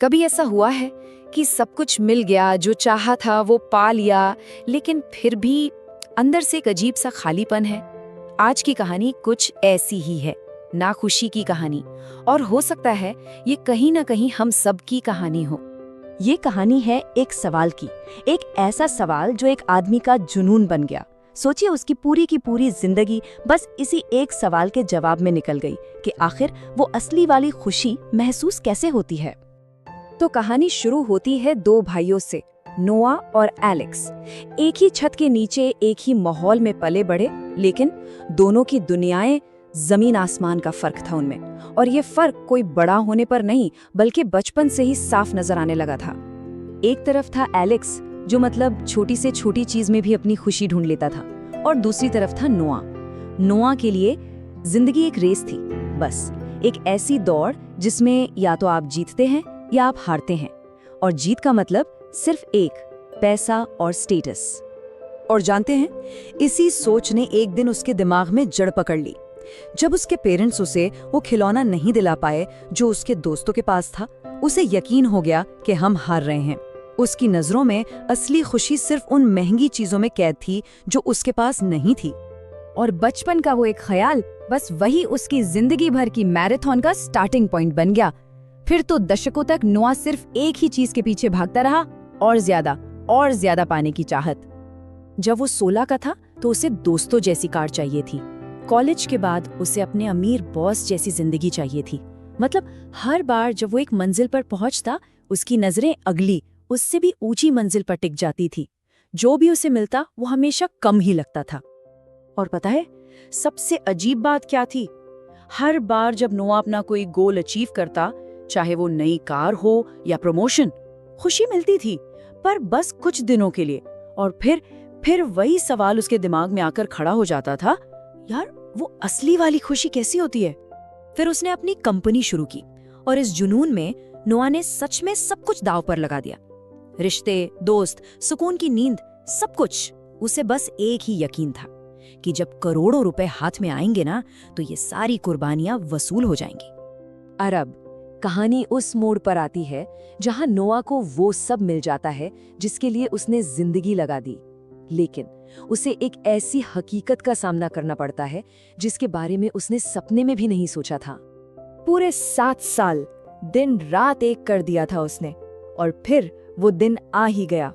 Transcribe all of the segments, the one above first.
कभी ऐसा हुआ है कि सब कुछ मिल गया, जो चाहा था वो पा लिया, लेकिन फिर भी अंदर से एक अजीब सा खालीपन है। आज की कहानी कुछ ऐसी ही है, नाखुशी की कहानी। और हो सकता है ये कहीं ना कहीं हम सब की कहानी हो। ये कहानी है एक सवाल की। एक ऐसा सवाल जो एक आदमी का जुनून बन गया। सोचिए, उसकी पूरी की पूरी जिंदगी बस इसी एक सवाल के जवाब में निकल गई कि आखिर वो असली वाली खुशी महसूस कैसे होती है। तो कहानी शुरू होती है दो भाइयों से, नोआ और एलेक्स। एक ही छत के नीचे एक ही माहौल में पले बढ़े, लेकिन दोनों की दुनियाएं जमीन आसमान का फर्क था उनमें। और ये फर्क कोई बड़ा होने पर नहीं, बल्कि बचपन से ही साफ नजर आने लगा था। एक तरफ था एलेक्स, जो मतलब छोटी से छोटी चीज में भी अपनी खुशी ढूंढ लेता था, और दूसरी तरफ था नोआ। नोआ के लिए जिंदगी एक रेस थी, बस एक ऐसी दौड़ जिसमें या तो आप जीतते हैं या आप हारते हैं। और जीत का मतलब सिर्फ एक, पैसा और स्टेटस। और जानते हैं, इसी सोच ने एक दिन उसके दिमाग में जड़ पकड़ ली। जब उसके पेरेंट्स उसे वो खिलौना नहीं दिला पाए जो उसके दोस्तों के पास था, उसे यकीन हो गया कि हम हार रहे हैं। उसकी नजरों में असली खुशी सिर्फ उन महंगी चीजों में कैद थी जो उसके पास नहीं थी। और बचपन का वो एक ख्याल, बस वही उसकी जिंदगी भर की मैराथन का स्टार्टिंग पॉइंट बन गया। फिर तो दशकों तक नोआ सिर्फ एक ही चीज के पीछे भागता रहा, और ज्यादा पाने की चाहत। जब वो 16 का था तो उसे दोस्तों जैसी कार चाहिए थी। कॉलेज के बाद उसे अपने अमीर बॉस जैसी जिंदगी चाहिए थी। मतलब हर बार जब वो एक मंजिल पर पहुंचता, उसकी नजरें अगली, उससे भी ऊंची मंजिल पर टिक जाती थी। जो भी उसे मिलता वो हमेशा कम ही लगता था। और पता है सबसे अजीब बात क्या थी? हर बार जब नोआ अपना कोई गोल अचीव करता, चाहे वो नई कार हो या प्रमोशन, खुशी मिलती थी, पर बस कुछ दिनों के लिए। और फिर वही सवाल उसके दिमाग में आकर खड़ा हो जाता था, यार वो असली वाली खुशी कैसी होती है? फिर उसने अपनी कंपनी शुरू की, और इस जुनून में नोआ ने सच में सब कुछ दांव पर लगा दिया। रिश्ते, दोस्त, सुकून की नींद, सब कुछ। उसे बस एक ही यकीन था कि जब करोड़ों रुपए हाथ में आएंगे ना, तो ये सारी कुर्बानियां वसूल हो जाएंगी। अरब कहानी उस मोड़ पर आती है जहां नोआ को वो सब मिल जाता है जिसके लिए उसने जिंदगी लगा दी, लेकिन उसे एक ऐसी हकीकत का सामना करना पड़ता है जिसके बारे में उसने सपने में भी नहीं सोचा था। पूरे 7 साल दिन रात एक कर दिया था उसने, और फिर वो दिन आ ही गया।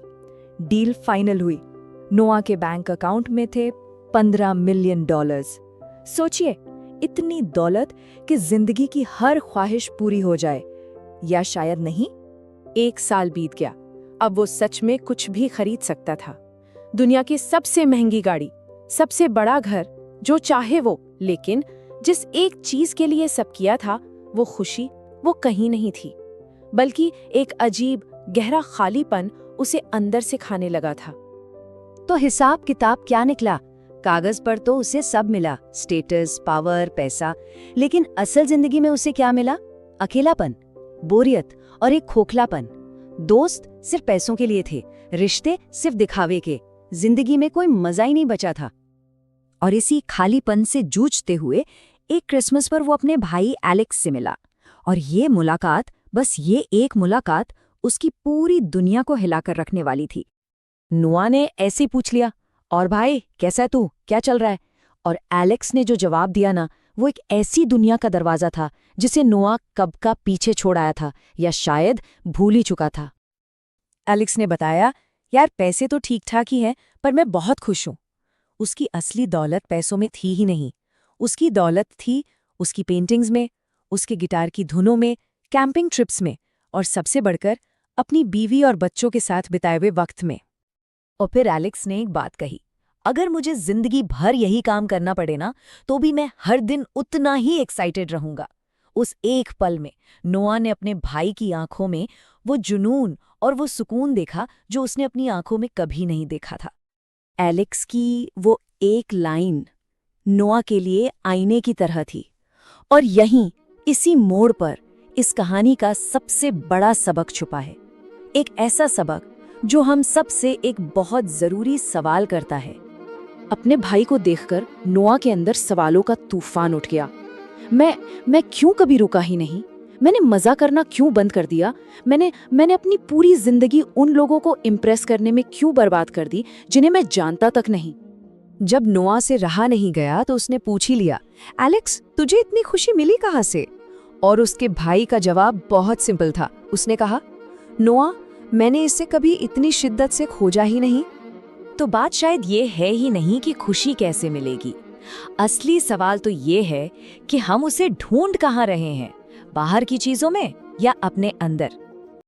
डील फाइनल हुई। नोआ के बैंक अकाउंट में थे $15 मिलियन। सोचिए, इतनी दौलत कि जिंदगी की हर ख्वाहिश पूरी हो जाए, या शायद नहीं। 1 साल बीत गया। अब वो सच में कुछ भी खरीद सकता था। दुनिया की सबसे महंगी गाड़ी, सबसे बड़ा घर, जो चाहे वो। लेकिन जिस एक चीज के लिए सब किया था, वो खुशी, वो कहीं नहीं थी, बल्कि एक अजीब गहरा खालीपन उसे अंदर से खाने लगा था। तो हिसाब किताब क्या निकला? कागज पर तो उसे सब मिला, स्टेटस, पावर, पैसा। लेकिन असल जिंदगी में उसे क्या मिला? अकेलापन, बोरियत और एक खोखलापन। दोस्त सिर्फ पैसों के लिए थे, रिश्ते सिर्फ दिखावे के। जिंदगी में कोई मजा ही नहीं बचा था। और इसी खालीपन से जूझते हुए एक क्रिसमस पर वो अपने भाई एलेक्स से मिला। और ये मुलाकात, बस ये एक मुलाकात, उसकी पूरी दुनिया को हिलाकर रखने वाली थी। नोआ ने ऐसे पूछ लिया, और भाई कैसा है तू, क्या चल रहा है? और एलेक्स ने जो जवाब दिया ना, वो एक ऐसी दुनिया का दरवाजा था जिसे नोआ कब का पीछे छोड़ आया था, या शायद भूल ही चुका था। एलेक्स ने बताया, यार पैसे तो ठीक ठाक ही हैं, पर मैं बहुत खुश हूँ। उसकी असली दौलत पैसों में थी ही नहीं। उसकी दौलत थी उसकी पेंटिंग्स में, उसके गिटार की धुनों में, कैंपिंग ट्रिप्स में, और सबसे बढ़कर अपनी बीवी और बच्चों के साथ बिताए हुए वक्त में। और फिर एलेक्स ने एक बात कही, अगर मुझे जिंदगी भर यही काम करना पड़े ना, तो भी मैं हर दिन उतना ही एक्साइटेड रहूंगा। उस एक पल में नोआ ने अपने भाई की आंखों में वो जुनून और वो सुकून देखा जो उसने अपनी आंखों में कभी नहीं देखा था। एलेक्स की वो एक लाइन नोआ के लिए आईने की तरह थी। और यहीं, इसी मोड़ पर, इस कहानी का सबसे बड़ा सबक छुपा है। एक ऐसा सबक जो हम सब से एक बहुत जरूरी सवाल करता है। अपने भाई को देखकर नोआ के अंदर सवालों का तूफान उठ गया। मैं क्यों कभी रुका ही नहीं? मैंने मज़ा करना क्यों बंद कर दिया? मैंने अपनी पूरी जिंदगी उन लोगों को इम्प्रेस करने में क्यों बर्बाद कर दी जिन्हें मैं जानता तक नहीं। जब नोआ से रहा नहीं गया तो उसने पूछ ही लिया, एलेक्स तुझे इतनी खुशी मिली कहाँ से? और उसके भाई का जवाब बहुत सिंपल था। उसने कहा, नोआ मैंने इससे कभी इतनी शिद्दत से खोजा ही नहीं। तो बात शायद ये है ही नहीं कि खुशी कैसे मिलेगी। असली सवाल तो ये है कि हम उसे ढूंढ कहाँ रहे हैं, बाहर की चीजों में या अपने अंदर।